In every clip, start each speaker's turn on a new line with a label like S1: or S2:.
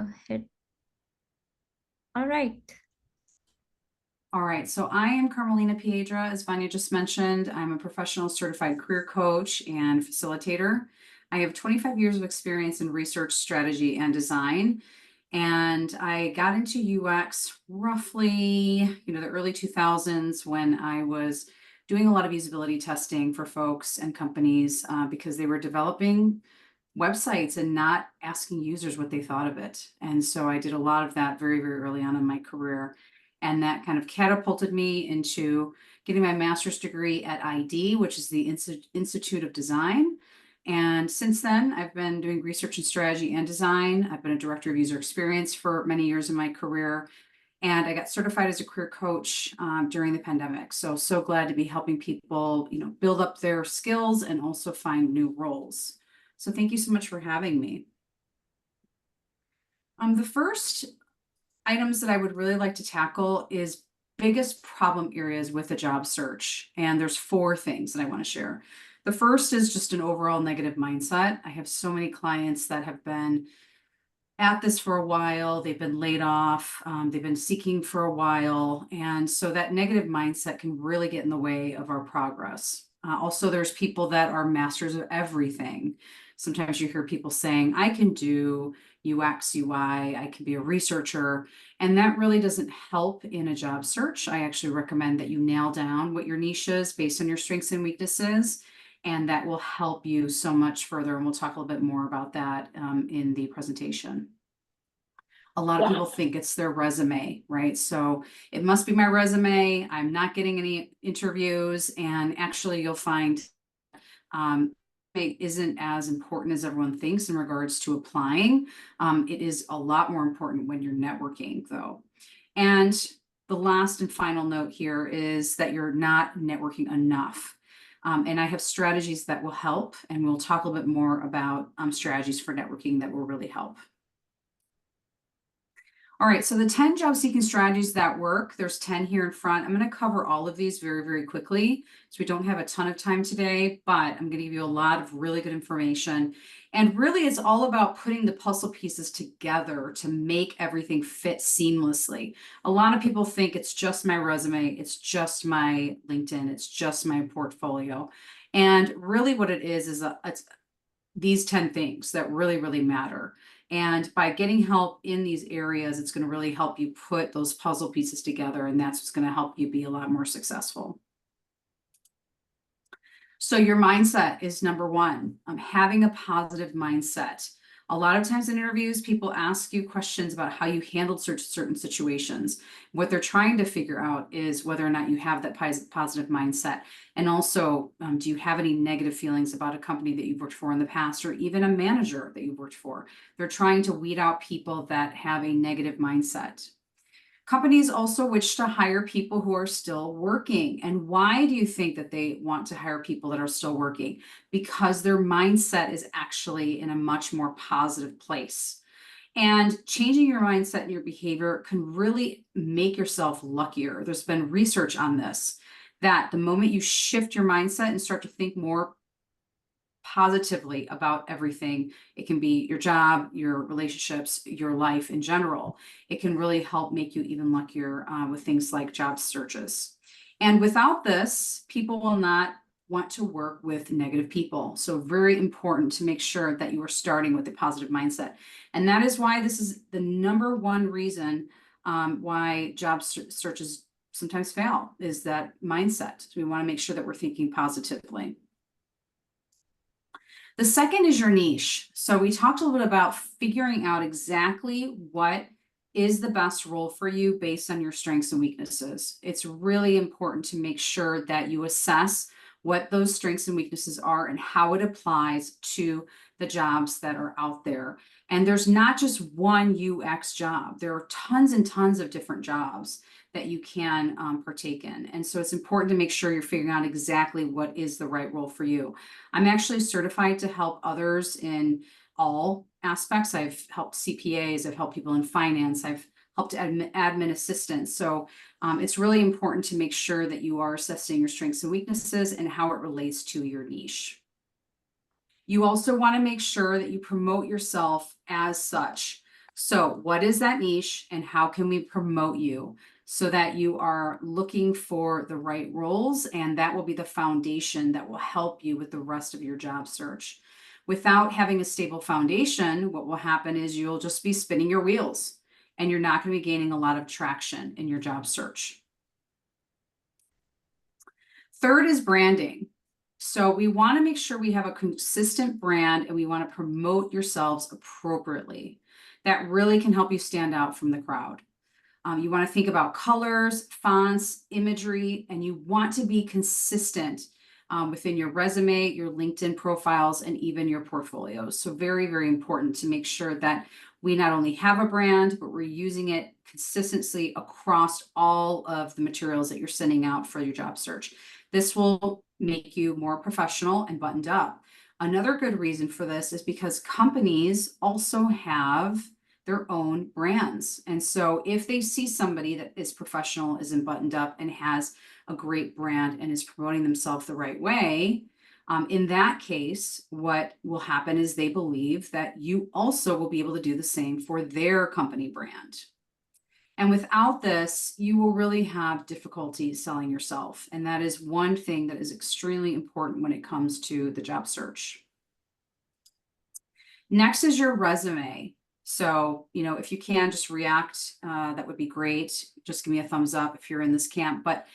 S1: ahead. All right.
S2: All right, so I am Carmelina Piedra, as Vanya just mentioned. I'm a professional certified career coach and facilitator. I have 25 years of experience in research, strategy, and design. And I got into UX roughly, the early 2000s when I was doing a lot of usability testing for folks and companies because they were developing websites and not asking users what they thought of it. And so I did a lot of that very, very early on in my career. And that kind of catapulted me into getting my master's degree at ID, which is the Institute of Design. And since then, I've been doing research and strategy and design. I've been a director of user experience for many years in my career. And I got certified as a career coach during the pandemic. So glad to be helping people, build up their skills and also find new roles. So thank you so much for having me. The first items that I would really like to tackle is biggest problem areas with a job search. And there's 4 things that I want to share. The first is just an overall negative mindset. I have so many clients that have been at this for a while. They've been laid off. They've been seeking for a while. And so that negative mindset can really get in the way of our progress. Also, there's people that are masters of everything. Sometimes you hear people saying, I can do UX, UI, I can be a researcher. And that really doesn't help in a job search. I actually recommend that you nail down what your niche is based on your strengths and weaknesses. And that will help you so much further. And we'll talk a little bit more about that in the presentation. A lot of people think it's their resume, right? So it must be my resume. I'm not getting any interviews. And actually, you'll find it isn't as important as everyone thinks in regards to applying. It is a lot more important when you're networking, though. And the last and final note here is that you're not networking enough. And I have strategies that will help, and we'll talk a little bit more about strategies for networking that will really help. All right, so the 10 job seeking strategies that work, there's 10 here in front. I'm going to cover all of these very, very quickly. So we don't have a ton of time today, but I'm going to give you a lot of really good information. And really, it's all about putting the puzzle pieces together to make everything fit seamlessly. A lot of people think it's just my resume, it's just my LinkedIn, it's just my portfolio. And really what it is it's these 10 things that really, really matter. And by getting help in these areas, it's going to really help you put those puzzle pieces together. And that's what's going to help you be a lot more successful. So your mindset is number 1. Having a positive mindset. A lot of times in interviews, people ask you questions about how you handled certain situations. What they're trying to figure out is whether or not you have that positive mindset. And also, do you have any negative feelings about a company that you've worked for in the past, or even a manager that you've worked for? They're trying to weed out people that have a negative mindset. Companies also wish to hire people who are still working. And why do you think that they want to hire people that are still working? Because their mindset is actually in a much more positive place. And changing your mindset and your behavior can really make yourself luckier. There's been research on this, that the moment you shift your mindset and start to think more positively about everything. It can be your job, your relationships, your life in general. It can really help make you even luckier with things like job searches. And without this, people will not want to work with negative people. So very important to make sure that you are starting with a positive mindset. And that is why this is the number 1 reason why job searches sometimes fail, is that mindset. So we want to make sure that we're thinking positively. The second is your niche. So we talked a little bit about figuring out exactly what is the best role for you based on your strengths and weaknesses. It's really important to make sure that you assess what those strengths and weaknesses are and how it applies to the jobs that are out there. And there's not just one UX job. There are tons and tons of different jobs that you can partake in. And so it's important to make sure you're figuring out exactly what is the right role for you. I'm actually certified to help others in all aspects. I've helped CPAs, I've helped people in finance, I've helped admin assistants. So it's really important to make sure that you are assessing your strengths and weaknesses and how it relates to your niche. You also want to make sure that you promote yourself as such. So what is that niche and how can we promote you so that you are looking for the right roles? And that will be the foundation that will help you with the rest of your job search. Without having a stable foundation, what will happen is you'll just be spinning your wheels and you're not going to be gaining a lot of traction in your job search. Third is branding. So we want to make sure we have a consistent brand and we want to promote yourselves appropriately. That really can help you stand out from the crowd. You want to think about colors, fonts, imagery, and you want to be consistent within your resume, your LinkedIn profiles, and even your portfolios. So very, very important to make sure that we not only have a brand, but we're using it consistently across all of the materials that you're sending out for your job search. This will make you more professional and buttoned up. Another good reason for this is because companies also have their own brands. And so if they see somebody that is professional, isn't buttoned up, and has a great brand and is promoting themselves the right way, in that case, what will happen is they believe that you also will be able to do the same for their company brand. And without this, you will really have difficulty selling yourself. And that is one thing that is extremely important when it comes to the job search. Next is your resume. So, if you can just react, that would be great. Just give me a thumbs up if you're in this camp. But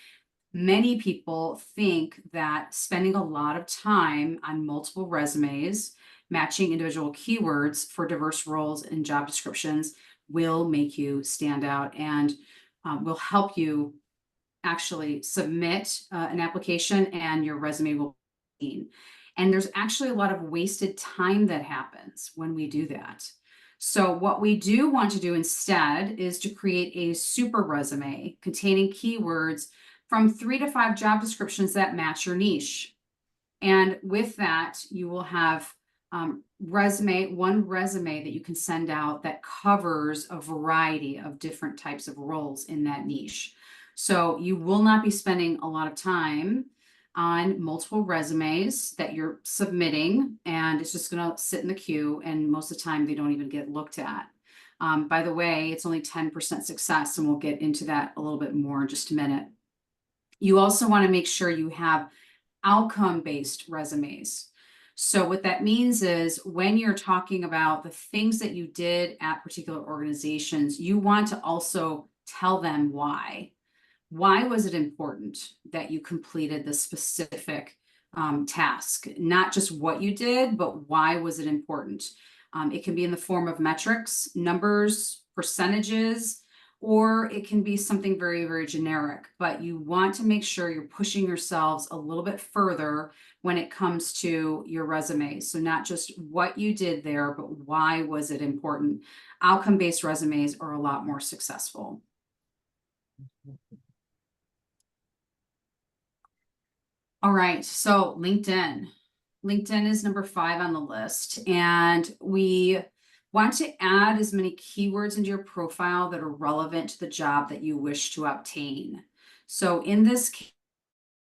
S2: many people think that spending a lot of time on multiple resumes, matching individual keywords for diverse roles and job descriptions will make you stand out and will help you actually submit an application and your resume will be seen. And there's actually a lot of wasted time that happens when we do that. So what we do want to do instead is to create a super resume containing keywords from 3 to 5 job descriptions that match your niche. And with that, you will have one resume that you can send out that covers a variety of different types of roles in that niche. So you will not be spending a lot of time on multiple resumes that you're submitting, and it's just going to sit in the queue. And most of the time, they don't even get looked at. By the way, it's only 10% success, and we'll get into that a little bit more in just a minute. You also want to make sure you have outcome-based resumes. So what that means is when you're talking about the things that you did at particular organizations, you want to also tell them why. Why was it important that you completed the specific task? Not just what you did, but why was it important? It can be in the form of metrics, numbers, percentages, or it can be something very, very generic, but you want to make sure you're pushing yourselves a little bit further when it comes to your resume. So not just what you did there, but why was it important? Outcome-based resumes are a lot more successful. All right, so LinkedIn. LinkedIn is number 5 on the list, and we want to add as many keywords into your profile that are relevant to the job that you wish to obtain. So in this case,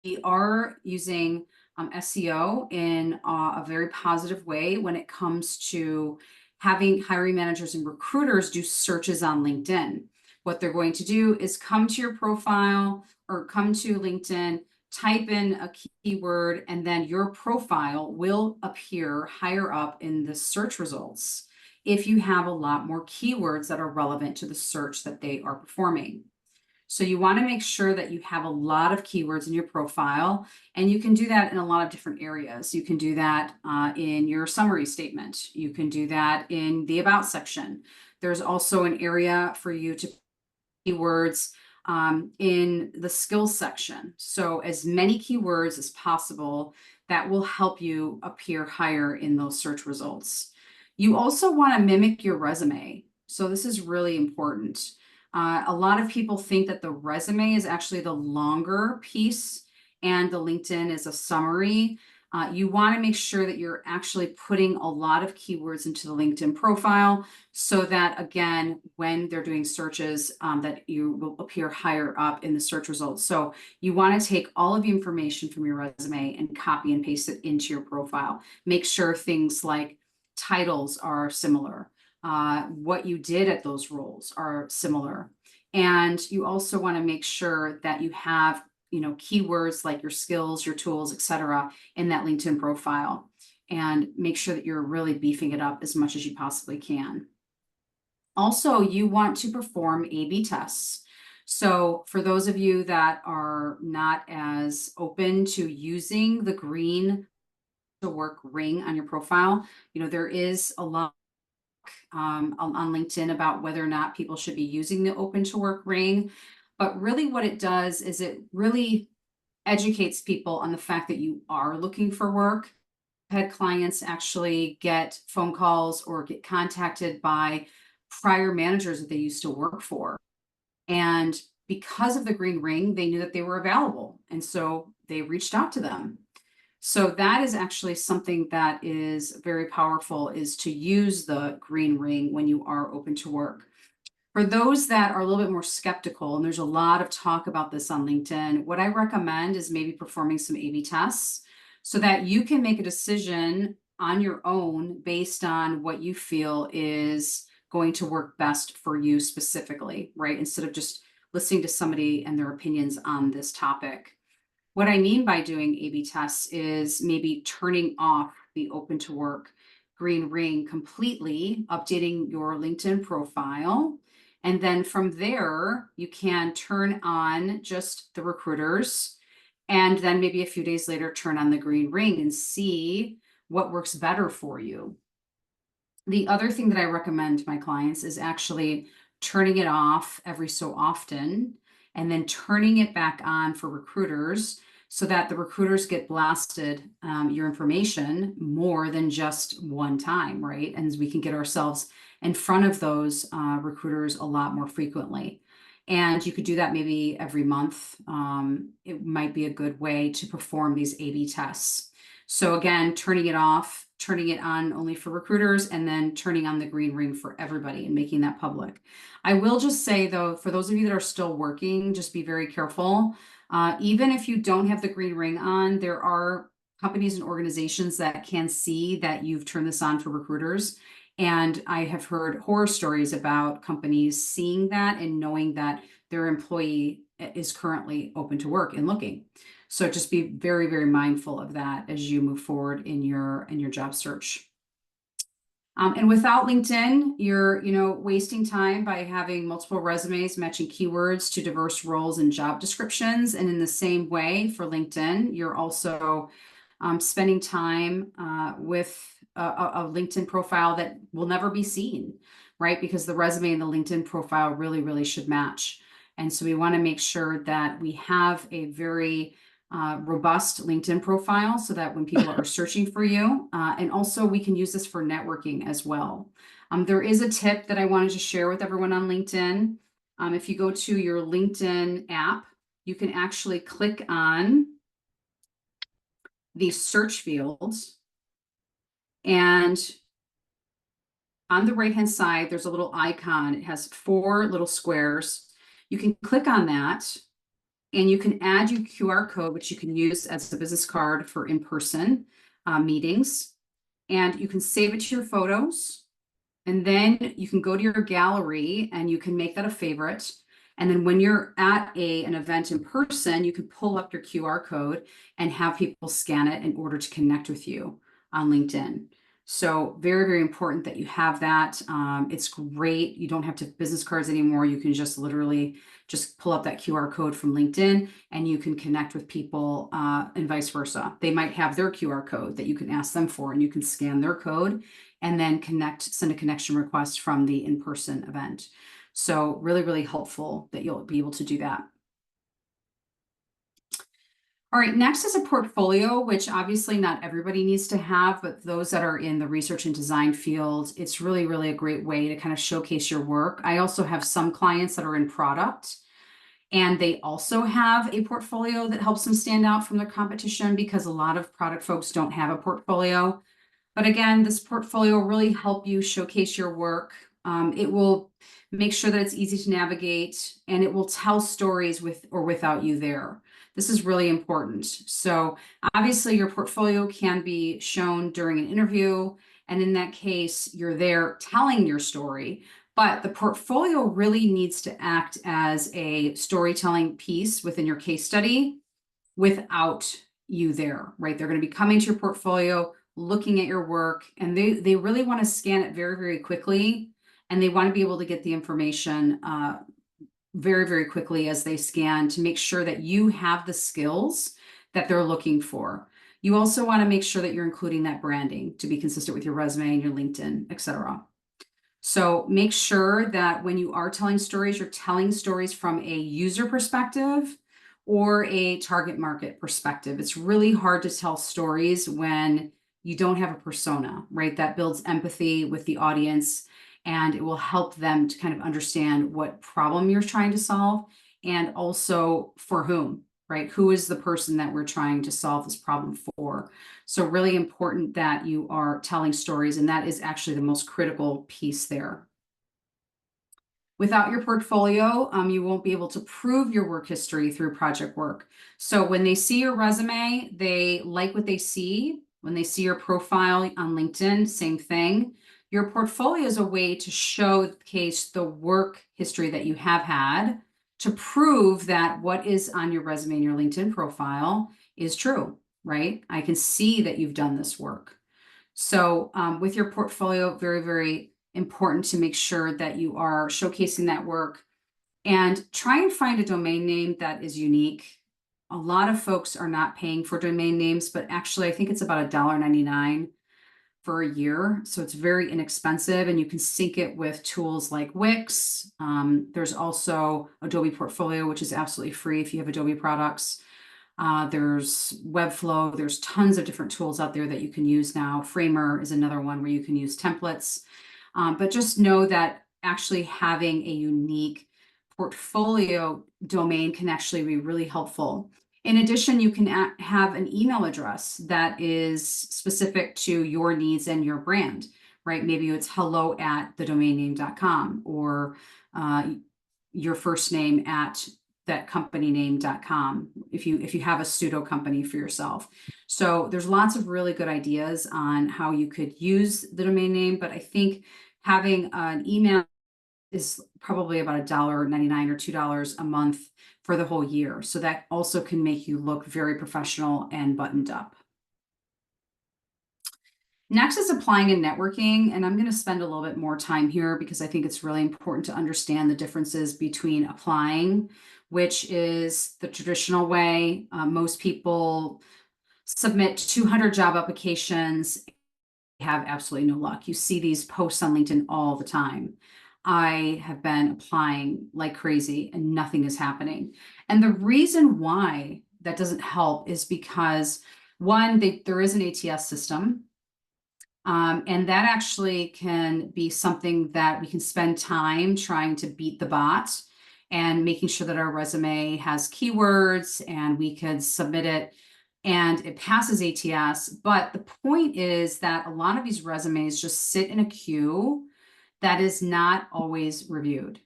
S2: we are using SEO in a very positive way when it comes to having hiring managers and recruiters do searches on LinkedIn. What they're going to do is come to your profile or come to LinkedIn, type in a keyword, and then your profile will appear higher up in the search results if you have a lot more keywords that are relevant to the search that they are performing. So you want to make sure that you have a lot of keywords in your profile, and you can do that in a lot of different areas. You can do that in your summary statement. You can do that in the about section. There's also an area for you to keywords in the skills section. So as many keywords as possible, that will help you appear higher in those search results. You also want to mimic your resume. So this is really important. A lot of people think that the resume is actually the longer piece and the LinkedIn is a summary. You want to make sure that you're actually putting a lot of keywords into the LinkedIn profile so that, again, when they're doing searches, that you will appear higher up in the search results. So you want to take all of the information from your resume and copy and paste it into your profile. Make sure things like titles are similar. what you did at those roles are similar. And you also want to make sure that you have, keywords like your skills, your tools, etc., in that LinkedIn profile, and make sure that you're really beefing it up as much as you possibly can. Also, you want to perform A/B tests. So for those of you that are not as open to using the green to work ring on your profile, there is a lot on LinkedIn about whether or not people should be using the open to work ring. But really what it does is it really educates people on the fact that you are looking for work. I've had clients actually get phone calls or get contacted by prior managers that they used to work for. And because of the green ring, they knew that they were available. And so they reached out to them. So that is actually something that is very powerful, is to use the green ring when you are open to work. For those that are a little bit more skeptical, and there's a lot of talk about this on LinkedIn, what I recommend is maybe performing some A/B tests so that you can make a decision on your own based on what you feel is going to work best for you specifically, right? Instead of just listening to somebody and their opinions on this topic. What I mean by doing A/B tests is maybe turning off the open to work green ring completely, updating your LinkedIn profile. And then from there, you can turn on just the recruiters. And then maybe a few days later, turn on the green ring and see what works better for you. The other thing that I recommend my clients is actually turning it off every so often and then turning it back on for recruiters so that the recruiters get blasted your information more than just one time, right? And we can get ourselves in front of those recruiters a lot more frequently. And you could do that maybe every month. It might be a good way to perform these A/B tests. So again, turning it off, turning it on only for recruiters, and then turning on the green ring for everybody and making that public. I will just say though, for those of you that are still working, just be very careful. Even if you don't have the green ring on, there are companies and organizations that can see that you've turned this on for recruiters. And I have heard horror stories about companies seeing that and knowing that their employee is currently open to work and looking. So just be very, very mindful of that as you move forward in your job search. And without LinkedIn, you're, wasting time by having multiple resumes matching keywords to diverse roles and job descriptions. And in the same way for LinkedIn, you're also spending time with a LinkedIn profile that will never be seen, right? Because the resume and the LinkedIn profile really, really should match. And so we want to make sure that we have a very robust LinkedIn profile so that when people are searching for you, and also we can use this for networking as well. There is a tip that I wanted to share with everyone on LinkedIn. If you go to your LinkedIn app, you can actually click on the search fields, and on the right hand side, there's a little icon. It has 4 little squares. You can click on that and you can add your QR code, which you can use as a business card for in-person meetings. And you can save it to your photos. And then you can go to your gallery and you can make that a favorite. And then when you're at an event in person, you can pull up your QR code and have people scan it in order to connect with you on LinkedIn. So very, very important that you have that. It's great. You don't have to have business cards anymore. You can just literally just pull up that QR code from LinkedIn and you can connect with people and vice versa. They might have their QR code that you can ask them for and you can scan their code and then send a connection request from the in-person event. So really, really helpful that you'll be able to do that. All right, next is a portfolio, which obviously not everybody needs to have, but those that are in the research and design field, it's really, really a great way to kind of showcase your work. I also have some clients that are in product, and they also have a portfolio that helps them stand out from their competition because a lot of product folks don't have a portfolio. But again, this portfolio will really help you showcase your work. It will make sure that it's easy to navigate and it will tell stories with or without you there. This is really important. So obviously your portfolio can be shown during an interview And in that case, you're there telling your story, but the portfolio really needs to act as a storytelling piece within your case study without you there, right? They're going to be coming to your portfolio, looking at your work, and they really want to scan it very, very quickly. And they want to be able to get the information very, very quickly as they scan to make sure that you have the skills that they're looking for. You also want to make sure that you're including that branding to be consistent with your resume and your LinkedIn, et cetera. So make sure that when you are telling stories, you're telling stories from a user perspective or a target market perspective. It's really hard to tell stories when you don't have a persona, right? That builds empathy with the audience and it will help them to kind of understand what problem you're trying to solve and also for whom, right? Who is the person that we're trying to solve this problem for? So really important that you are telling stories, and that is actually the most critical piece there. Without your portfolio, you won't be able to prove your work history through project work. So when they see your resume, they like what they see. When they see your profile on LinkedIn, same thing. Your portfolio is a way to showcase the work history that you have had to prove that what is on your resume and your LinkedIn profile is true, right? I can see that you've done this work. So with your portfolio, very, very important to make sure that you are showcasing that work and try and find a domain name that is unique. A lot of folks are not paying for domain names, but actually I think it's about $1.99 for a year. So it's very inexpensive and you can sync it with tools like Wix. There's also Adobe Portfolio, which is absolutely free if you have Adobe products. There's Webflow. There's tons of different tools out there that you can use now. Framer is another one where you can use templates. But just know that actually having a unique portfolio domain can actually be really helpful. In addition, you can have an email address that is specific to your needs and your brand, right? Maybe it's hello@thedomainname.com or your first name at thatcompanyname.com if you have a pseudo company for yourself. So there's lots of really good ideas on how you could use the domain name, but I think having an email is probably about $1.99 or $2 a month for the whole year. So that also can make you look very professional and buttoned up. Next is applying and networking, and I'm going to spend a little bit more time here because I think it's really important to understand the differences between applying, which is the traditional way. Most people submit 200 job applications, have absolutely no luck. You see these posts on LinkedIn all the time. I have been applying like crazy and nothing is happening. And the reason why that doesn't help is because one, there is an ATS system. And that actually can be something that we can spend time trying to beat the bot and making sure that our resume has keywords and we can submit it and it passes ATS. But the point is that a lot of these resumes just sit in a queue that is not always reviewed.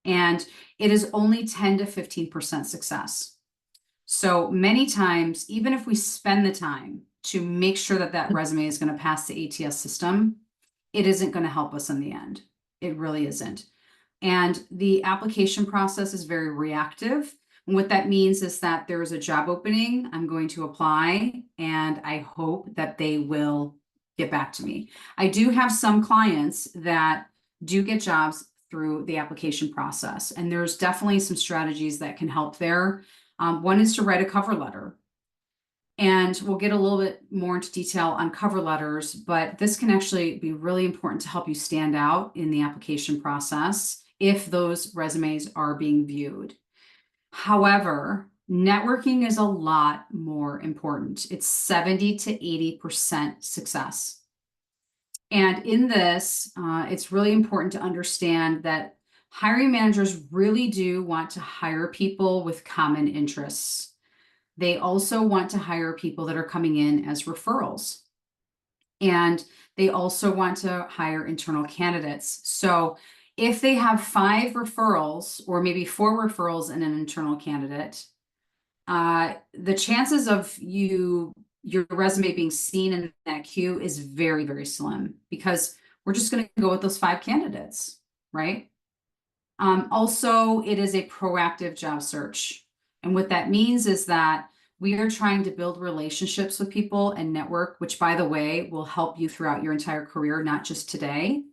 S2: And it is only 10 to 15% success. So many times, even if we spend the time to make sure that that resume is going to pass the ATS system, it isn't going to help us in the end. It really isn't. And the application process is very reactive. And what that means is that there is a job opening, I'm going to apply, and I hope that they will get back to me. I do have some clients that do get jobs through the application process, and there's definitely some strategies that can help there. One is to write a cover letter. And we'll get a little bit more into detail on cover letters, but this can actually be really important to help you stand out in the application process if those resumes are being viewed. However, networking is a lot more important. It's 70 to 80% success. And in this, it's really important to understand that hiring managers really do want to hire people with common interests. They also want to hire people that are coming in as referrals. And they also want to hire internal candidates. So if they have 5 referrals or maybe 4 referrals and an internal candidate, the chances of you your resume being seen in that queue is very, very slim because we're just going to go with those 5 candidates, right? Also, it is a proactive job search. And what that means is that we are trying to build relationships with people and network, which, by the way, will help you throughout your entire career, not just today.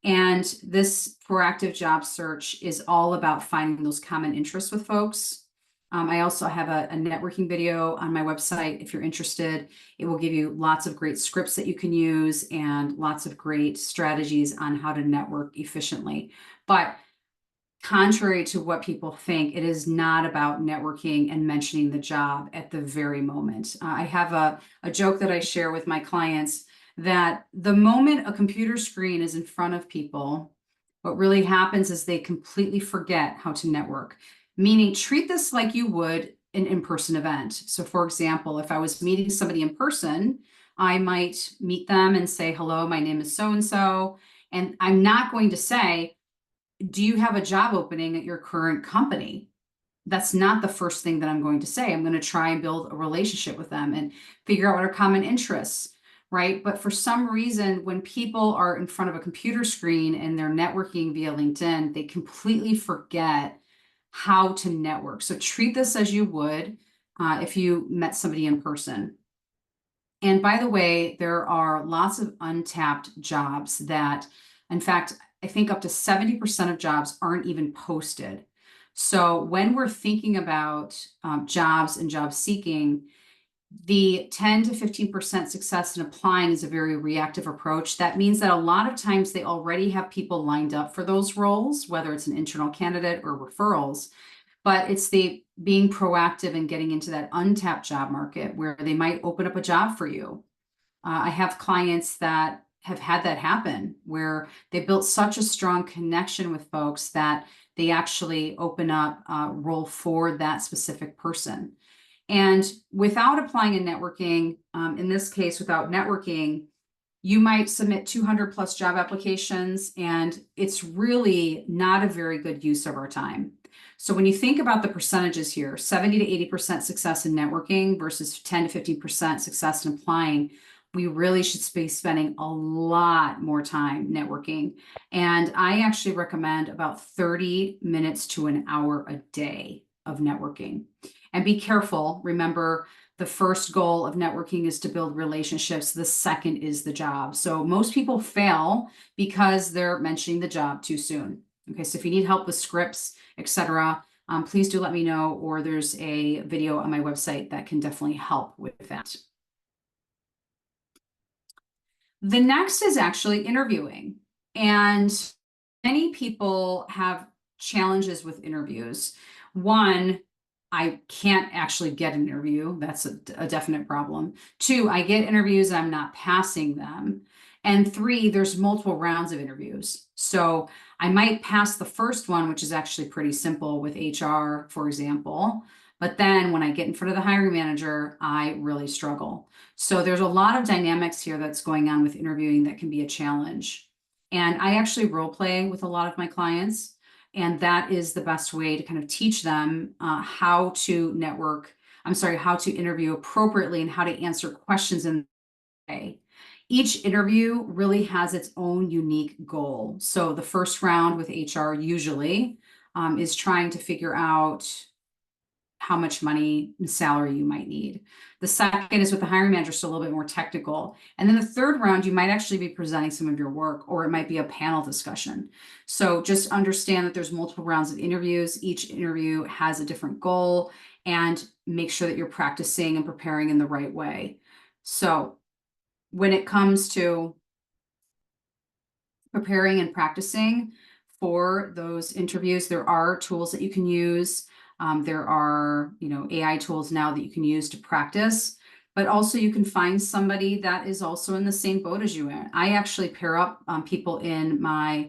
S2: And this proactive job search is all about finding those common interests with folks. I also have a networking video on my website. If you're interested, it will give you lots of great scripts that you can use and lots of great strategies on how to network efficiently. But contrary to what people think, it is not about networking and mentioning the job at the very moment. I have a joke that I share with my clients that the moment a computer screen is in front of people, what really happens is they completely forget how to network, meaning treat this like you would an in-person event. So, for example, if I was meeting somebody in person, I might meet them and say, hello, my name is so and so. And I'm not going to say, do you have a job opening at your current company? That's not the first thing that I'm going to say. I'm going to try and build a relationship with them and figure out what are common interests, right? But for some reason, when people are in front of a computer screen and they're networking via LinkedIn, they completely forget how to network. So treat this as you would if you met somebody in person. And by the way, there are lots of untapped jobs that, in fact, I think up to 70% of jobs aren't even posted. So when we're thinking about jobs and job seeking, the 10 to 15% success in applying is a very reactive approach. That means that a lot of times they already have people lined up for those roles, whether it's an internal candidate or referrals. But it's the being proactive and getting into that untapped job market where they might open up a job for you. I have clients that have had that happen where they built such a strong connection with folks that they actually open up a role for that specific person. And without applying and networking, in this case, without networking, you might submit 200 plus job applications, and it's really not a very good use of our time. So when you think about the percentages here, 70 to 80% success in networking versus 10 to 15% success in applying, we really should be spending a lot more time networking. And I actually recommend about 30 minutes to an hour a day of networking. And be careful. Remember, the first goal of networking is to build relationships. The second is the job. So most people fail because they're mentioning the job too soon. Okay, so if you need help with scripts, etc., please do let me know, or there's a video on my website that can definitely help with that. The next is actually interviewing. And many people have challenges with interviews. One, I can't actually get an interview. That's a definite problem. Two, I get interviews and I'm not passing them. And three, there's multiple rounds of interviews. So I might pass the first one, which is actually pretty simple with HR, for example. But then when I get in front of the hiring manager, I really struggle. So there's a lot of dynamics here that's going on with interviewing that can be a challenge. And I actually role play with a lot of my clients. And that is the best way to kind of teach them how to network. I'm sorry, how to interview appropriately and how to answer questions in the way. Each interview really has its own unique goal. So the first round with HR usually is trying to figure out how much money and salary you might need. The second is with the hiring manager, so a little bit more technical. And then the third round, you might actually be presenting some of your work, or it might be a panel discussion. So just understand that there's multiple rounds of interviews. Each interview has a different goal, and make sure that you're practicing and preparing in the right way. So when it comes to preparing and practicing for those interviews, there are tools that you can use. There are, AI tools now that you can use to practice, but also you can find somebody that is also in the same boat as you. I actually pair up people in my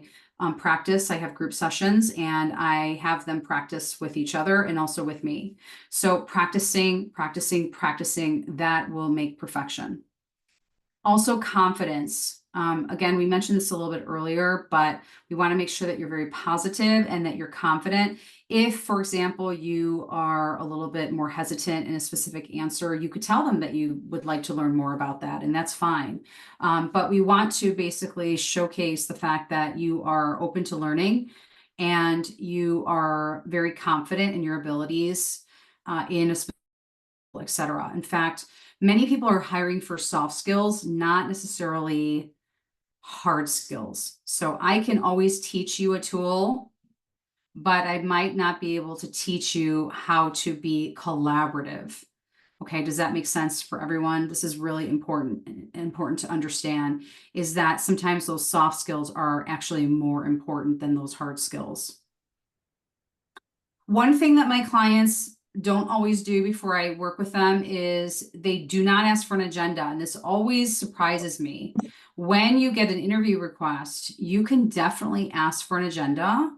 S2: practice. I have group sessions and I have them practice with each other and also with me. So practicing, practicing, practicing, that will make perfection. Also confidence. Again, we mentioned this a little bit earlier, but we want to make sure that you're very positive and that you're confident. If, for example, you are a little bit more hesitant in a specific answer, you could tell them that you would like to learn more about that, and that's fine. But we want to basically showcase the fact that you are open to learning and you are very confident in your abilities in a specific, etc. In fact, many people are hiring for soft skills, not necessarily hard skills. So I can always teach you a tool, but I might not be able to teach you how to be collaborative. Okay, does that make sense for everyone? This is really important to understand, is that sometimes those soft skills are actually more important than those hard skills. One thing that my clients don't always do before I work with them is they do not ask for an agenda. And this always surprises me. When you get an interview request, you can definitely ask for an agenda.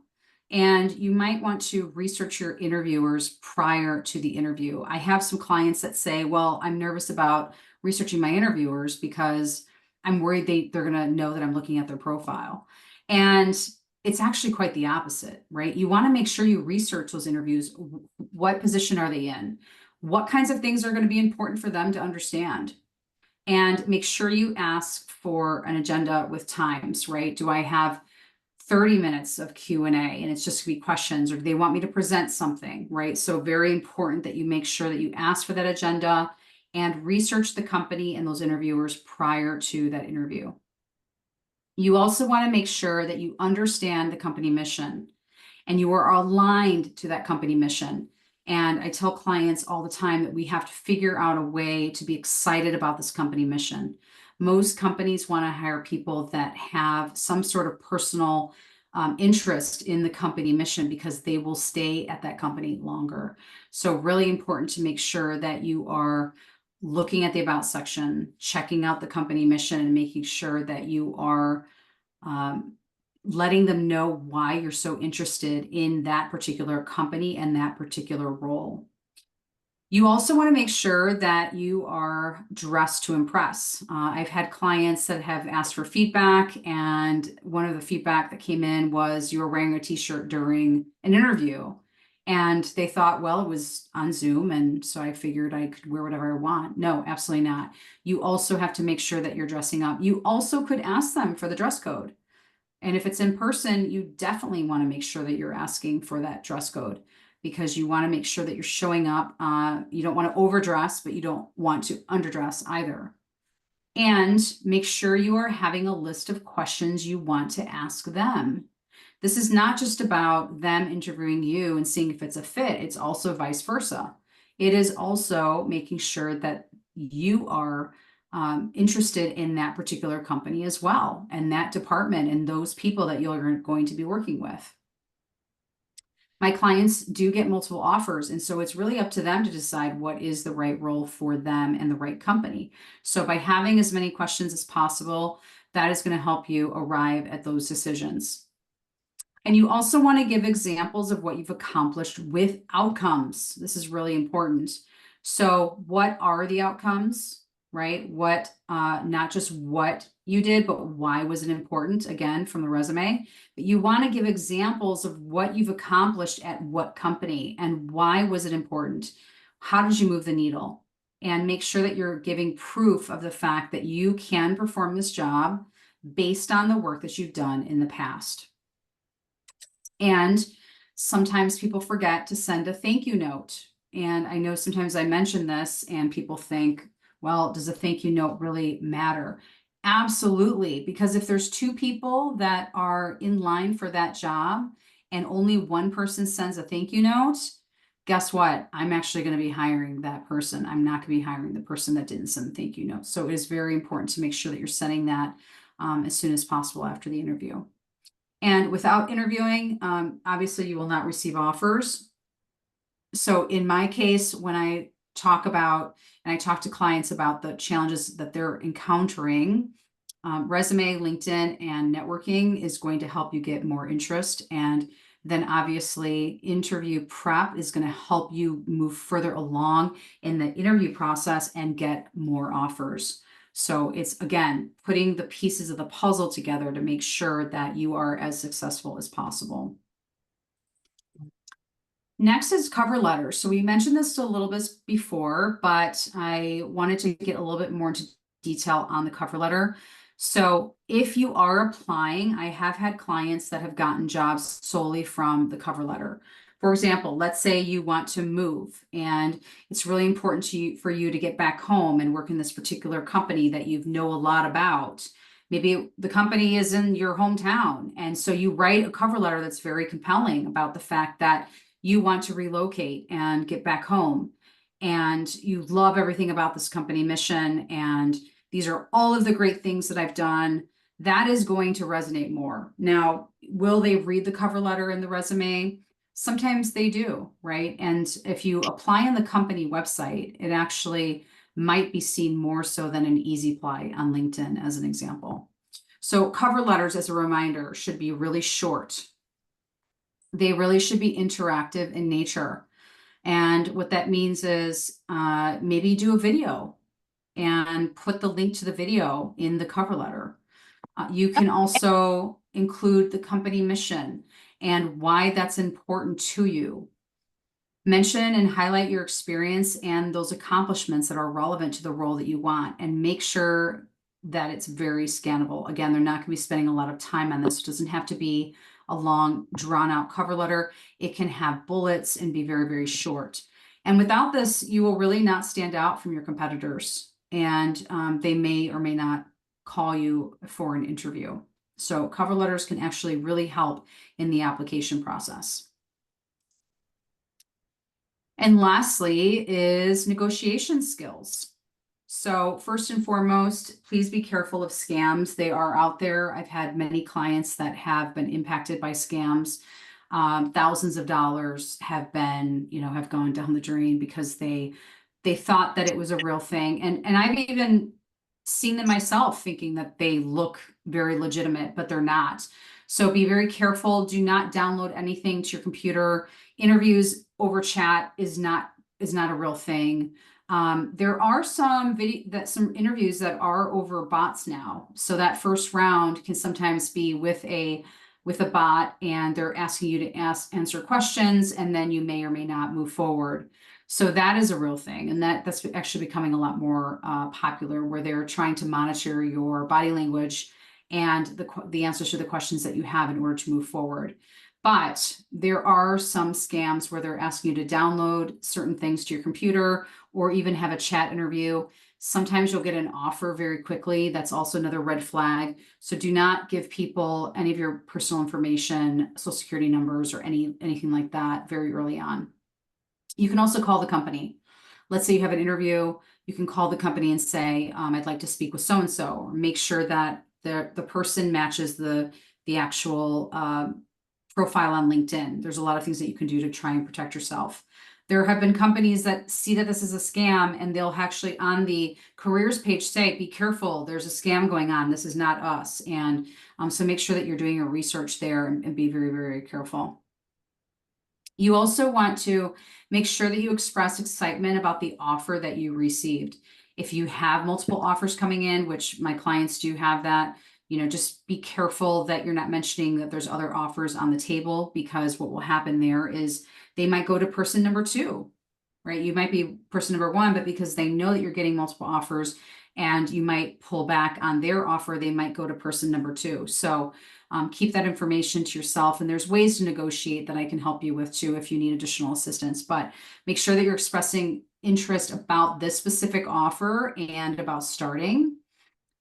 S2: And you might want to research your interviewers prior to the interview. I have some clients that say, well, I'm nervous about researching my interviewers because I'm worried they're going to know that I'm looking at their profile. And it's actually quite the opposite, right? You want to make sure you research those interviews. What position are they in? What kinds of things are going to be important for them to understand? And make sure you ask for an agenda with times, right? Do I have 30 minutes of Q&A and it's just gonna be questions, or do they want me to present something, right? So very important that you make sure that you ask for that agenda and research the company and those interviewers prior to that interview. You also want to make sure that you understand the company mission and you are aligned to that company mission. And I tell clients all the time that we have to figure out a way to be excited about this company mission. Most companies want to hire people that have some sort of personal interest in the company mission because they will stay at that company longer. So really important to make sure that you are looking at the about section, checking out the company mission, and making sure that you are um, letting them know why you're so interested in that particular company and that particular role. You also want to make sure that you are dressed to impress. I've had clients that have asked for feedback, and one of the feedback that came in was you were wearing a t-shirt during an interview. And they thought, well, it was on Zoom, and so I figured I could wear whatever I want. No, absolutely not. You also have to make sure that you're dressing up. You also could ask them for the dress code. And if it's in person, you definitely want to make sure that you're asking for that dress code because you want to make sure that you're showing up. You don't want to overdress, but you don't want to underdress either. And make sure you are having a list of questions you want to ask them. This is not just about them interviewing you and seeing if it's a fit, it's also vice versa. It is also making sure that you are interested in that particular company as well, and that department and those people that you're going to be working with. My clients do get multiple offers, and so it's really up to them to decide what is the right role for them and the right company. So by having as many questions as possible, that is going to help you arrive at those decisions. And you also want to give examples of what you've accomplished with outcomes. This is really important. So what are the outcomes, right? What, not just what you did, but why was it important? Again, from the resume. But you want to give examples of what you've accomplished at what company and why was it important? How did you move the needle? And make sure that you're giving proof of the fact that you can perform this job based on the work that you've done in the past. And sometimes people forget to send a thank you note. And I know sometimes I mention this and people think, well, does a thank you note really matter? Absolutely, because if there's two people that are in line for that job and only one person sends a thank you note, guess what? I'm actually going to be hiring that person. I'm not going to be hiring the person that didn't send the thank you note. So it is very important to make sure that you're sending that as soon as possible after the interview. And without interviewing, obviously you will not receive offers. So in my case, when I talk about, and I talk to clients about the challenges that they're encountering, resume, LinkedIn, and networking is going to help you get more interest. And then obviously interview prep is going to help you move further along in the interview process and get more offers. So it's, again, putting the pieces of the puzzle together to make sure that you are as successful as possible. Next is cover letters. So we mentioned this a little bit before, but I wanted to get a little bit more into detail on the cover letter. So if you are applying, I have had clients that have gotten jobs solely from the cover letter. For example, let's say you want to move and it's really important to you for you to get back home and work in this particular company that you know a lot about. Maybe the company is in your hometown. And so you write a cover letter that's very compelling about the fact that you want to relocate and get back home. And you love everything about this company mission. And these are all of the great things that I've done. That is going to resonate more. Now, will they read the cover letter and the resume? Sometimes they do, right? And if you apply on the company website, it actually might be seen more so than an easy apply on LinkedIn, as an example. So cover letters, as a reminder, should be really short. They really should be interactive in nature. And what that means is maybe do a video and put the link to the video in the cover letter. You can also include the company mission and why that's important to you. Mention and highlight your experience and those accomplishments that are relevant to the role that you want, and make sure that it's very scannable. Again, they're not going to be spending a lot of time on this. It doesn't have to be a long, drawn out cover letter. It can have bullets and be very, very short. And without this, you will really not stand out from your competitors, and they may or may not call you for an interview. So cover letters can actually really help in the application process. And lastly is negotiation skills. So first and foremost, please be careful of scams. They are out there. I've had many clients that have been impacted by scams. Thousands of dollars have been, have gone down the drain because they thought that it was a real thing. And I've even seen them myself thinking that they look very legitimate, but they're not. So be very careful. Do not download anything to your computer. Interviews over chat is not a real thing. There are some interviews that are over bots now. So that first round can sometimes be with a bot, and they're asking you to answer questions, and then you may or may not move forward. So that is a real thing, and that's actually becoming a lot more popular, where they're trying to monitor your body language and the answers to the questions that you have in order to move forward. But there are some scams where they're asking you to download certain things to your computer or even have a chat interview. Sometimes you'll get an offer very quickly. That's also another red flag. So do not give people any of your personal information, social security numbers, or anything like that very early on. You can also call the company. Let's say you have an interview, you can call the company and say, I'd like to speak with so-and-so, or make sure that the person matches the actual profile on LinkedIn. There's a lot of things that you can do to try and protect yourself. There have been companies that see that this is a scam, and they'll actually on the careers page say, be careful, there's a scam going on. This is not us. And so make sure that you're doing your research there and be very, very careful. You also want to make sure that you express excitement about the offer that you received. If you have multiple offers coming in, which my clients do have that, just be careful that you're not mentioning that there's other offers on the table, because what will happen there is they might go to person number 2, right? You might be person number 1, but because they know that you're getting multiple offers and you might pull back on their offer, they might go to person number 2. So keep that information to yourself. And there's ways to negotiate that I can help you with too if you need additional assistance. But make sure that you're expressing interest about this specific offer and about starting.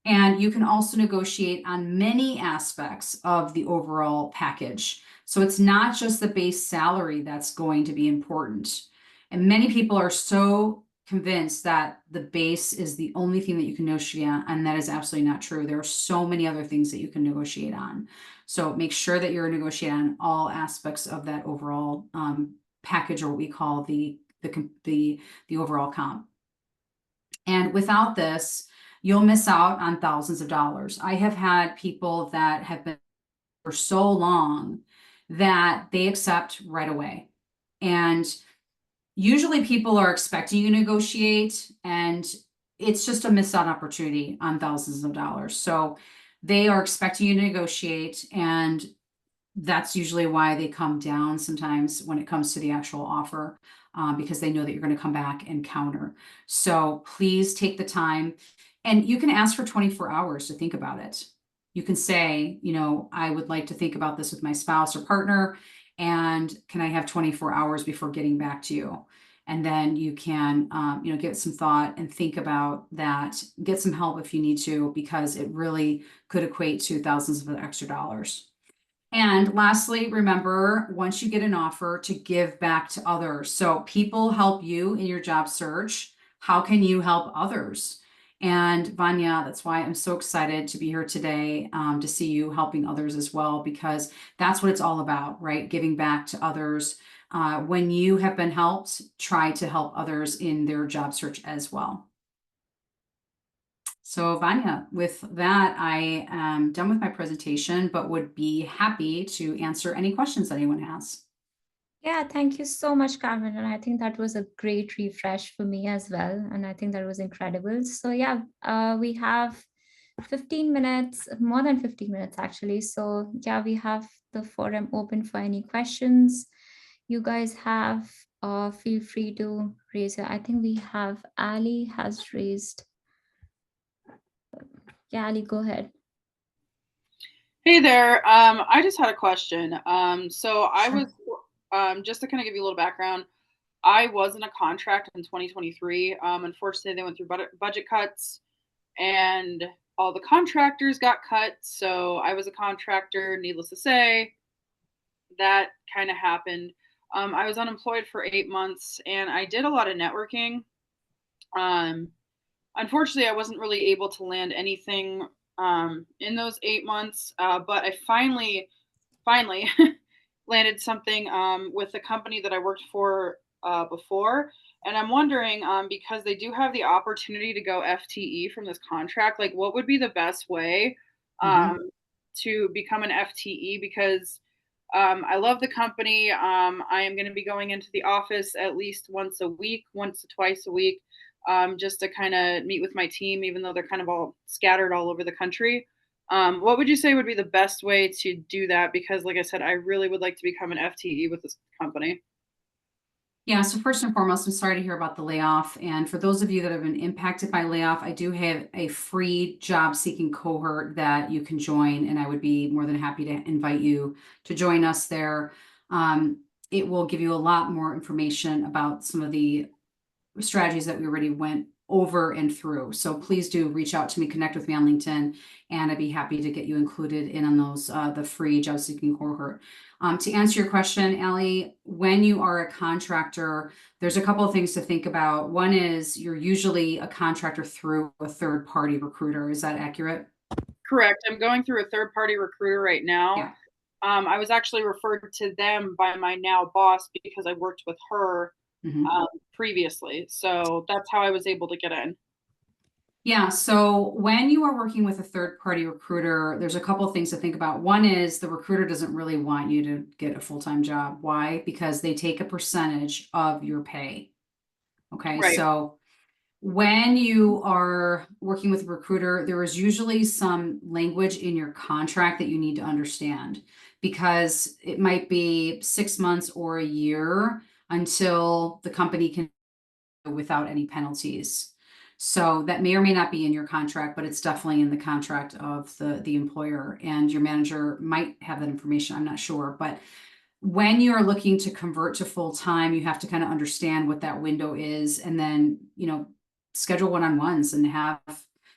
S2: And you can also negotiate on many aspects of the overall package. So it's not just the base salary that's going to be important. And many people are so convinced that the base is the only thing that you can negotiate on, and that is absolutely not true. There are so many other things that you can negotiate on. So make sure that you're negotiating on all aspects of that overall package, or what we call the overall comp. And without this, you'll miss out on thousands of dollars. I have had people that have been for so long that they accept right away. And usually people are expecting you to negotiate, and it's just a missed out opportunity on thousands of dollars. So they are expecting you to negotiate, and that's usually why they come down sometimes when it comes to the actual offer, because they know that you're going to come back and counter. So please take the time, and you can ask for 24 hours to think about it. You can say, I would like to think about this with my spouse or partner, and can I have 24 hours before getting back to you? And then you can, get some thought and think about that. Get some help if you need to, because it really could equate to thousands of extra dollars. And lastly, remember, once you get an offer, to give back to others. So people help you in your job search. How can you help others? And Vanya, that's why I'm so excited to be here today, to see you helping others as well, because that's what it's all about, right? Giving back to others. When you have been helped, try to help others in their job search as well. So Vanya, with that, I am done with my presentation, but would be happy to answer any questions that anyone has.
S1: Yeah, thank you so much, Carmen. And I think that was a great refresh for me as well. And I think that was incredible. So, yeah, we have 15 minutes, more than 15 minutes actually. So, yeah, we have the forum open for any questions you guys have. Feel free to raise it. I think we have Ali has raised. Yeah, Ali, go ahead.
S3: Hey there. I just had a question. So I
S1: Sure.
S3: was, just to kind of give you a little background, I was in a contract in 2023. Unfortunately, they went through budget cuts and all the contractors got cut. So I was a contractor, needless to say, that kind of happened. I was unemployed for 8 months and I did a lot of networking. Um, Unfortunately, I wasn't really able to land anything in those 8 months, but I finally landed something with the company that I worked for before. And I'm wondering, because they do have the opportunity to go FTE from this contract, like what would be the best way
S2: Mhm.
S3: to become an FTE? Because I love the company. I am going to be going into the office at least once a week, once to twice a week, just to kind of meet with my team, even though they're kind of all scattered all over the country. What would you say would be the best way to do that? Because, like I said, I really would like to become an FTE with this company.
S2: Yeah, so first and foremost, I'm sorry to hear about the layoff. And for those of you that have been impacted by layoff, I do have a free job seeking cohort that you can join, and I would be more than happy to invite you to join us there. It will give you a lot more information about some of the strategies that we already went over and through. So please do reach out to me, connect with me on LinkedIn, and I'd be happy to get you included in on those, the free job seeking cohort. To answer your question, Allie, when you are a contractor, there's a couple of things to think about. One is you're usually a contractor through a third party recruiter. Is that accurate?
S3: Correct. I'm going through a third party recruiter right now.
S2: Yeah.
S3: I was actually referred to them by my now boss because I worked with her
S2: Mhm.
S3: previously. So that's how I was able to get in.
S2: Yeah, so when you are working with a third party recruiter, there's a couple of things to think about. One is the recruiter doesn't really want you to get a full-time job. Why? Because they take a percentage of your pay. Okay,
S3: Right.
S2: so when you are working with a recruiter, there is usually some language in your contract that you need to understand, because it might be 6 months or a year until the company can, without any penalties. So that may or may not be in your contract, but it's definitely in the contract of the employer, and your manager might have that information. I'm not sure, but when you are looking to convert to full time, you have to kind of understand what that window is, and then, schedule one-on-ones and have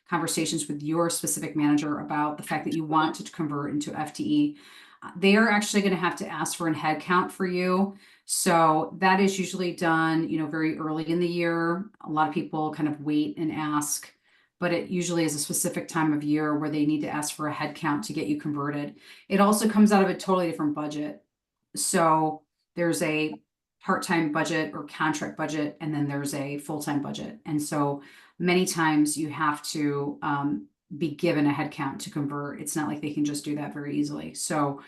S2: conversations with your specific manager about the fact that you want to convert into FTE. They are actually going to have to ask for a head count for you. So that is usually done, very early in the year. A lot of people kind of wait and ask, but it usually is a specific time of year where they need to ask for a head count to get you converted. It also comes out of a totally different budget. So there's a part-time budget or contract budget, and then there's a full-time budget. And so many times you have to be given a head count to convert. It's not like they can just do that very easily. So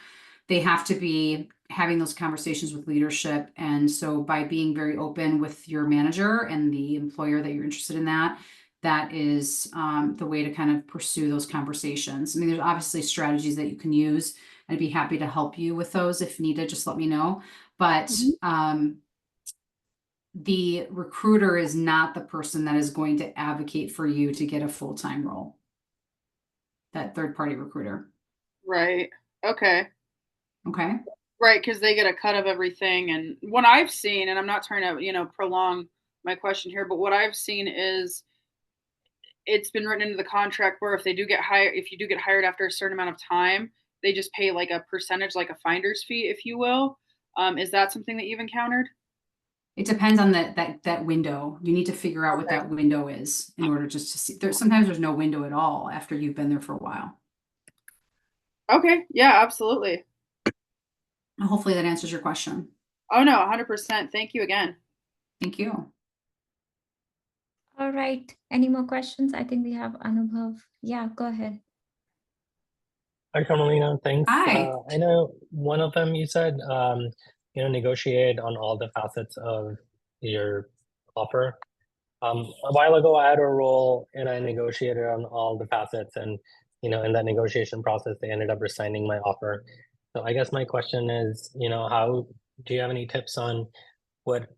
S2: they have to be having those conversations with leadership. And so by being very open with your manager and the employer that you're interested in that, that is the way to kind of pursue those conversations. I mean, there's obviously strategies that you can use. I'd be happy to help you with those if needed, just let me know. But the recruiter is not the person that is going to advocate for you to get a full-time role. That third-party recruiter.
S3: Right. Okay.
S2: Okay.
S3: Right, because they get a cut of everything. And what I've seen, and I'm not trying to, prolong my question here, but what I've seen is it's been written into the contract where if you do get hired after a certain amount of time, they just pay like a percentage, like a finder's fee, if you will. Is that something that you've encountered?
S2: It depends on that window. You need to figure out what that window is in order just to see. Sometimes there's no window at all after you've been there for a while.
S3: Okay. Yeah, absolutely.
S2: Hopefully that answers your question.
S3: Oh no, 100%. Thank you again.
S2: Thank you.
S1: All right. Any more questions? I think we have Anubhav. Yeah, go ahead.
S4: Hi, Carmelina. Thanks.
S2: Hi.
S4: I know one of them you said, negotiate on all the facets of your offer. A while ago, I had a role and I negotiated on all the facets, and in that negotiation process, they ended up resigning my offer. So I guess my question is, how do you have any tips on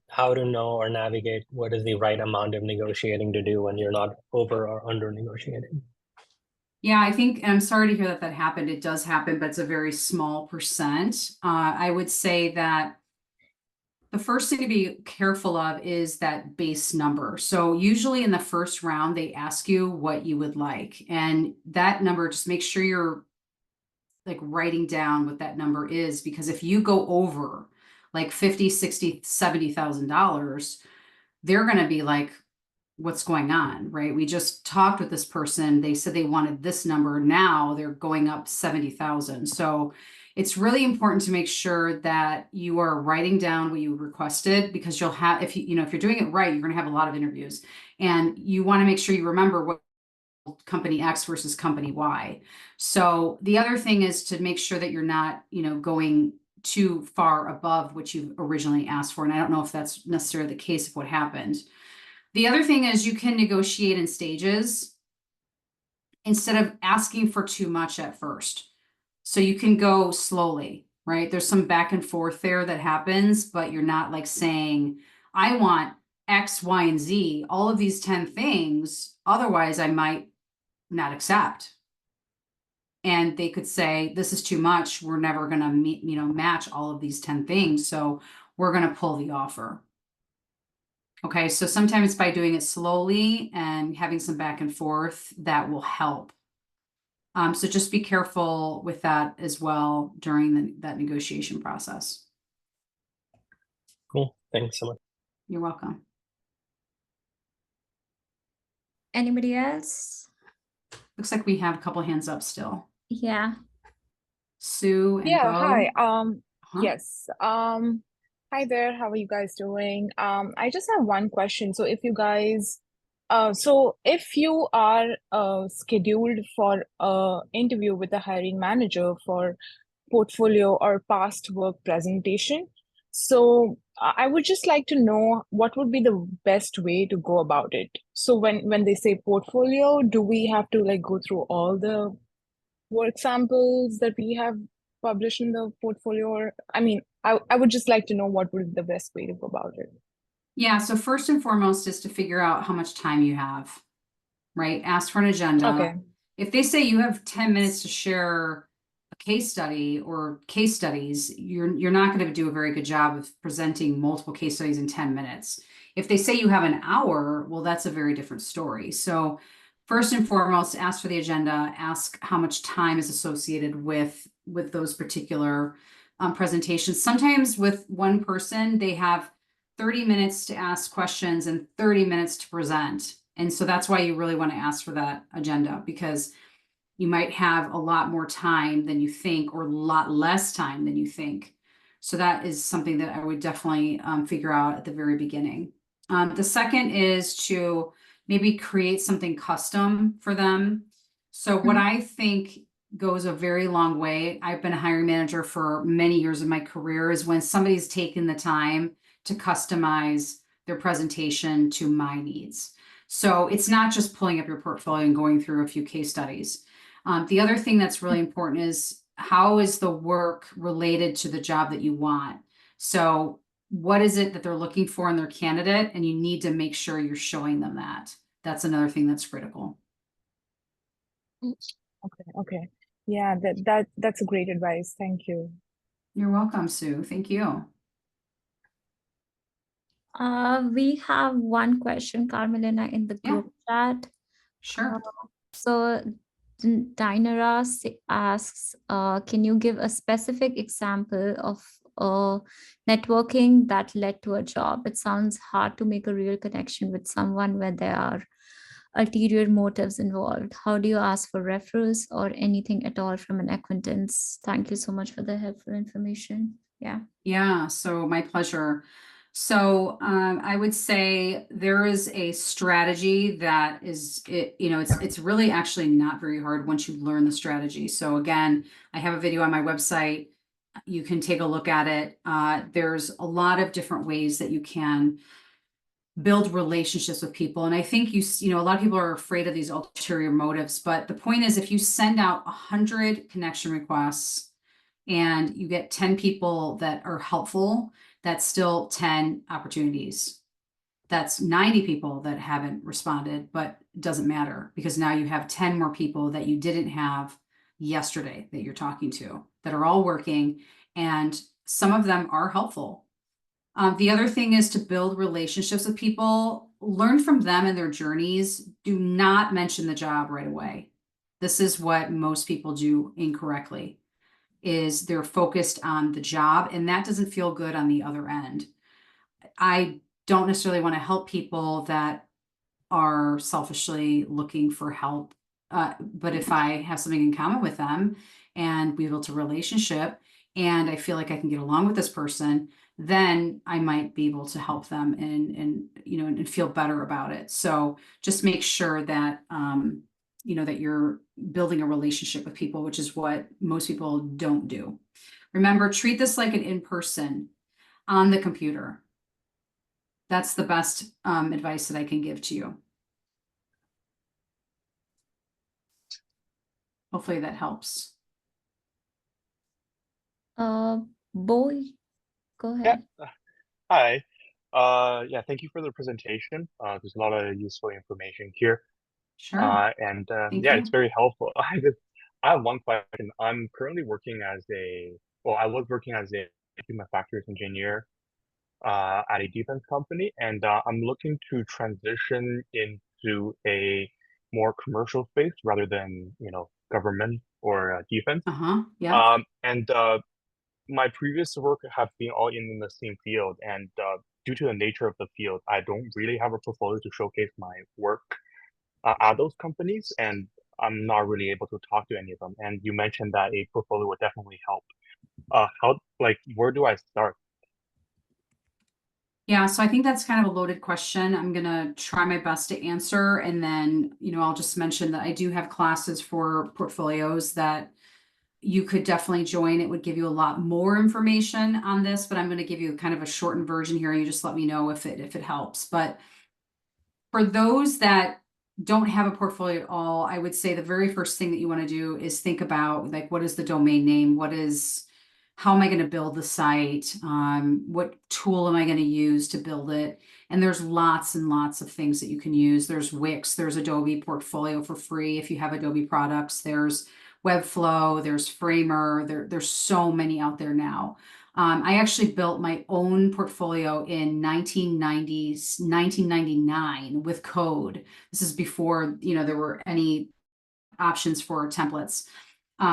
S4: how to know or navigate what is the right amount of negotiating to do when you're not over or under negotiating?
S2: Yeah, I think, and I'm sorry to hear that happened. It does happen, but it's a very small percent. I would say that the first thing to be careful of is that base number. So usually in the first round, they ask you what you would like. And that number, just make sure you're like writing down what that number is, because if you go over like 50, 60, $70,000, they're going to be like, what's going on, right? We just talked with this person. They said they wanted this number. Now they're going up 70,000. So it's really important to make sure that you are writing down what you requested, because you'll have, if you're doing it right, you're going to have a lot of interviews, and you want to make sure you remember what company X versus company Y. So the other thing is to make sure that you're not, going too far above what you originally asked for. And I don't know if that's necessarily the case of what happened. The other thing is you can negotiate in stages instead of asking for too much at first. So you can go slowly, right? There's some back and forth there that happens, but you're not like saying, I want X, Y, and Z, all of these 10 things. Otherwise, I might not accept. And they could say, this is too much. We're never going to match all of these 10 things. So we're going to pull the offer. Okay, so sometimes by doing it slowly and having some back and forth, that will help. So just be careful with that as well during that negotiation process.
S4: Cool. Thanks so much.
S2: You're welcome.
S1: Anybody else?
S2: Looks like we have a couple hands up still.
S1: Yeah.
S2: Sue and
S5: Yeah,
S2: Bo.
S5: hi.
S2: Uh-huh.
S5: Yes. Hi there. How are you guys doing? I just have one question. So if you are scheduled for a interview with the hiring manager for portfolio or past work presentation, so I would just like to know what would be the best way to go about it. So when they say portfolio, do we have to like go through all the work samples that we have published in the portfolio? Or, I would just like to know what would be the best way to go about it.
S2: Yeah, so first and foremost is to figure out how much time you have, right? Ask for an agenda.
S5: Okay.
S2: If they say you have 10 minutes to share a case study or case studies, you're not going to do a very good job of presenting multiple case studies in 10 minutes. If they say you have an hour, well, that's a very different story. So first and foremost, ask for the agenda, ask how much time is associated with those particular presentations. Sometimes with one person, they have 30 minutes to ask questions and 30 minutes to present. And so that's why you really want to ask for that agenda, because you might have a lot more time than you think, or a lot less time than you think. So that is something that I would definitely figure out at the very beginning. The second is to maybe create something custom for them. So what I think goes a very long way, I've been a hiring manager for many years of my career, is when somebody's taken the time to customize their presentation to my needs. So it's not just pulling up your portfolio and going through a few case studies. The other thing that's really important is how is the work related to the job that you want? So what is it that they're looking for in their candidate? And you need to make sure you're showing them that. That's another thing that's critical.
S5: Okay. Yeah, that's a great advice. Thank you.
S2: You're welcome, Sue. Thank you.
S1: We have one question, Carmelina, in the
S2: Yeah.
S1: group chat.
S2: Sure.
S1: So Dinara asks, can you give a specific example of networking that led to a job? It sounds hard to make a real connection with someone where there are ulterior motives involved. How do you ask for referrals or anything at all from an acquaintance? Thank you so much for the helpful information. Yeah.
S2: Yeah, so my pleasure. So I would say there is a strategy that is, it's really actually not very hard once you learn the strategy. So again, I have a video on my website. You can take a look at it. There's a lot of different ways that you can build relationships with people. And I think a lot of people are afraid of these ulterior motives, but the point is if you send out 100 connection requests and you get 10 people that are helpful, that's still 10 opportunities. That's 90 people that haven't responded, but it doesn't matter because now you have 10 more people that you didn't have yesterday that you're talking to that are all working, and some of them are helpful. The other thing is to build relationships with people, learn from them and their journeys. Do not mention the job right away. This is what most people do incorrectly, is they're focused on the job, and that doesn't feel good on the other end. I don't necessarily want to help people that are selfishly looking for help. But if I have something in common with them and we built a relationship and I feel like I can get along with this person, then I might be able to help them and feel better about it. So just make sure that, that you're building a relationship with people, which is what most people don't do. Remember, treat this like an in-person on the computer. That's the best advice that I can give to you. Hopefully that helps.
S1: Boy, go
S6: Yeah.
S1: ahead.
S6: Hi. Yeah, thank you for the presentation. There's a lot of useful information here.
S2: Sure.
S6: And
S2: Thank
S6: yeah,
S2: you.
S6: it's very helpful. I have one question. I'm currently working I was working as a human factors engineer at a defense company, and I'm looking to transition into a more commercial space rather than, government or defense.
S2: Yeah.
S6: And my previous work have been all in the same field, and due to the nature of the field, I don't really have a portfolio to showcase my work at those companies, and I'm not really able to talk to any of them. And you mentioned that a portfolio would definitely help. Where do I start?
S2: Yeah, so I think that's kind of a loaded question. I'm going to try my best to answer. And then, I'll just mention that I do have classes for portfolios that you could definitely join. It would give you a lot more information on this, but I'm going to give you kind of a shortened version here. And you just let me know if it helps. But for those that don't have a portfolio at all, I would say the very first thing that you want to do is think about, like, what is the domain name? How am I going to build the site? What tool am I going to use to build it? And there's lots and lots of things that you can use. There's Wix, there's Adobe Portfolio for free if you have Adobe products. There's Webflow, there's Framer. There's so many out there now. I actually built my own portfolio in 1999 with code. This is before, there were any options for templates.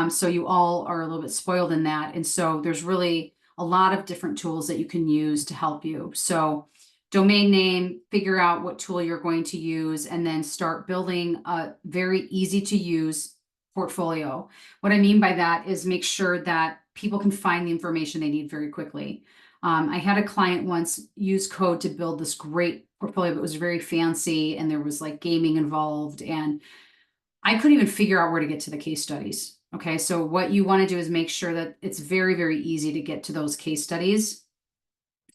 S2: So you all are a little bit spoiled in that. And so there's really a lot of different tools that you can use to help you. So domain name, figure out what tool you're going to use, and then start building a very easy to use portfolio. What I mean by that is make sure that people can find the information they need very quickly. I had a client once use code to build this great portfolio, but it was very fancy and there was like gaming involved, and I couldn't even figure out where to get to the case studies. Okay, so what you want to do is make sure that it's very, very easy to get to those case studies.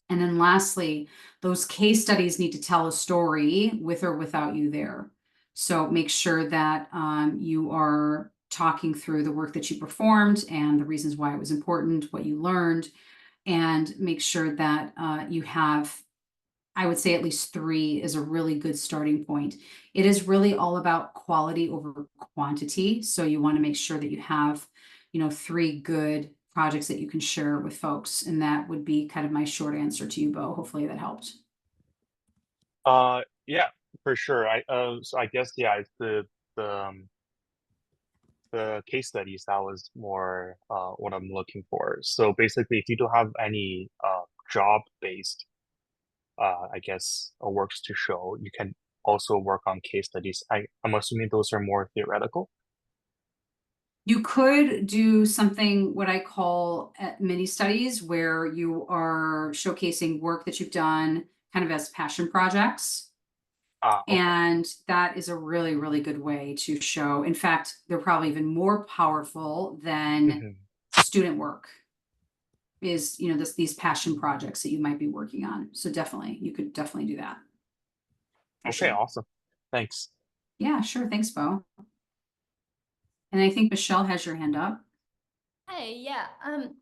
S2: And then lastly, those case studies need to tell a story with or without you there. So make sure that you are talking through the work that you performed and the reasons why it was important, what you learned, and make sure that you have, I would say at least 3 is a really good starting point. It is really all about quality over quantity. So you want to make sure that you have, 3 good projects that you can share with folks. And that would be kind of my short answer to you, Bo. Hopefully that helped.
S6: Yeah, for sure. So I guess yeah, it's the case studies that was more what I'm looking for. So basically, if you don't have any job-based I guess works to show, you can also work on case studies. I'm assuming those are more theoretical.
S2: You could do something what I call mini studies where you are showcasing work that you've done kind of as passion projects.
S6: Okay.
S2: And that is a really, really good way to show. In fact, they're probably even more powerful than
S6: Mhm.
S2: student work is, these passion projects that you might be working on. So definitely, you could definitely do that. For
S6: Okay,
S2: sure.
S6: awesome. Thanks.
S2: Yeah, sure. Thanks, Bo. And I think Michelle has your hand up.
S7: Hi, yeah.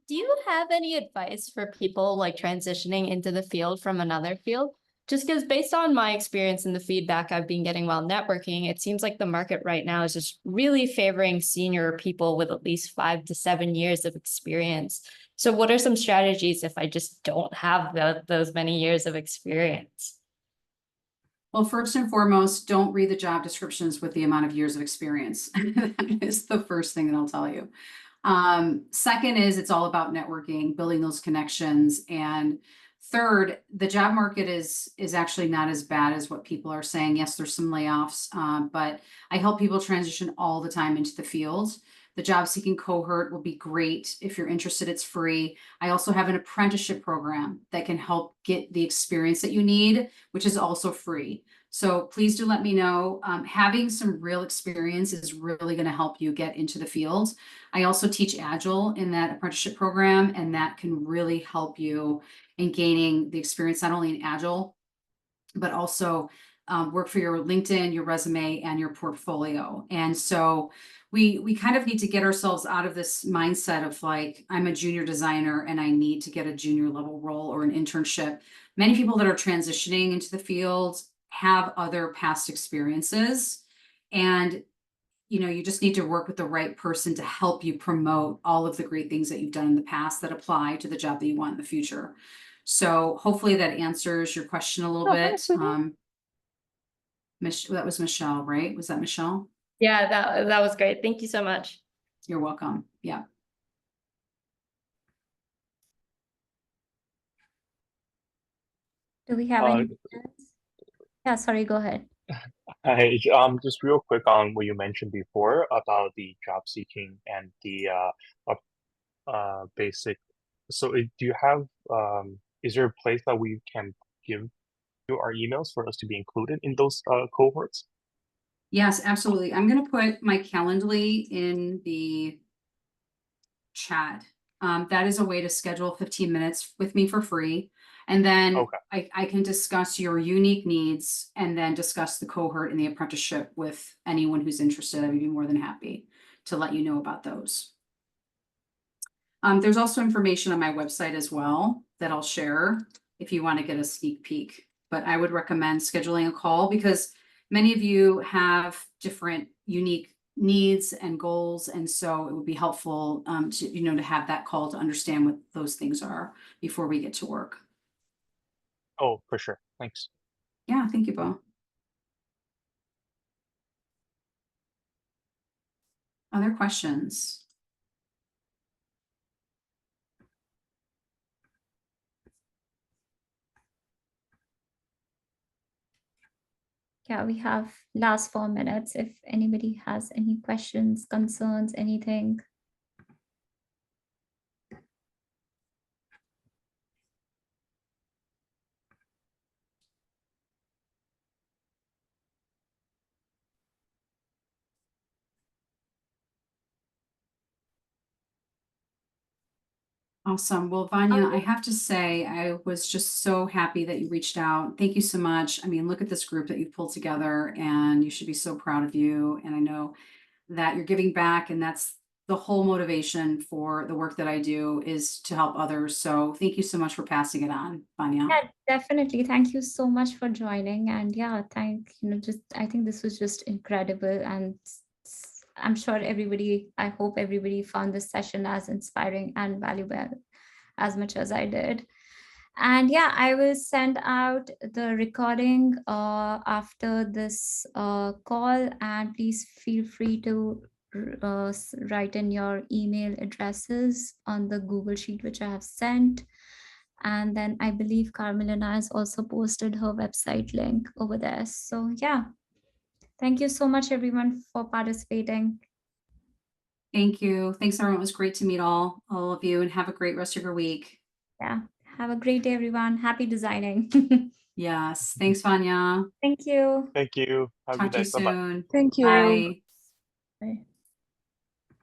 S7: Do you have any advice for people like transitioning into the field from another field? Just because based on my experience and the feedback I've been getting while networking, it seems like the market right now is just really favoring senior people with at least 5 to 7 years of experience. So what are some strategies if I just don't have those many years of experience?
S2: Well, first and foremost, don't read the job descriptions with the amount of years of experience. That is the first thing that I'll tell you. Second is it's all about networking, building those connections. And third, the job market is actually not as bad as what people are saying. Yes, there's some layoffs, but I help people transition all the time into the field. The job seeking cohort will be great. If you're interested, it's free. I also have an apprenticeship program that can help get the experience that you need, which is also free. So please do let me know. Having some real experience is really going to help you get into the field. I also teach Agile in that apprenticeship program, and that can really help you in gaining the experience, not only in Agile, but also work for your LinkedIn, your resume, and your portfolio. And so we kind of need to get ourselves out of this mindset of like, I'm a junior designer and I need to get a junior level role or an internship. Many people that are transitioning into the field have other past experiences. And you just need to work with the right person to help you promote all of the great things that you've done in the past that apply to the job that you want in the future. So hopefully that answers your question a little bit. That was Michelle, right? Was that Michelle?
S7: Yeah, that was great. Thank you so much.
S2: You're welcome. Yeah.
S1: Do we have any questions? Yeah, sorry, go ahead.
S6: Hi, just real quick on what you mentioned before about the job seeking and the basic. So do you have is there a place that we can give you our emails for us to be included in those cohorts?
S2: Yes, absolutely. I'm going to put my Calendly in the chat. That is a way to schedule 15 minutes with me for free. And then
S6: Okay.
S2: I can discuss your unique needs and then discuss the cohort and the apprenticeship with anyone who's interested. I would be more than happy to let you know about those. There's also information on my website as well that I'll share if you want to get a sneak peek. But I would recommend scheduling a call because many of you have different unique needs and goals. And so it would be helpful to have that call to understand what those things are before we get to work.
S6: Oh, for sure. Thanks.
S2: Yeah, thank you, Bo. Other questions?
S1: Yeah, we have last 4 minutes. If anybody has any questions, concerns, anything.
S2: Awesome. Well, Vanya, I have to say, I was just so happy that you reached out. Thank you so much. I mean, look at this group that you've pulled together, and you should be so proud of you. And I know that you're giving back, and that's the whole motivation for the work that I do, is to help others. So thank you so much for passing it on, Vanya.
S1: Yeah, definitely. Thank you so much for joining. And yeah, I think this was just incredible. And I'm sure I hope everybody found this session as inspiring and valuable as much as I did. And yeah, I will send out the recording after this call, and please feel free to write in your email addresses on the Google Sheet which I have sent. And then I believe Carmelina has also posted her website link over there. So yeah, thank you so much everyone for participating.
S2: Thank you. Thanks, everyone. It was great to meet all of you, and have a great rest of your week.
S1: Yeah, have a great day, everyone. Happy designing.
S2: Yes. Thanks, Vanya.
S1: Thank you.
S6: Thank you. Have a
S2: Talk
S6: good
S2: to you
S6: day. Bye-bye.
S2: soon.
S5: Thank you.
S2: Bye.
S1: Bye.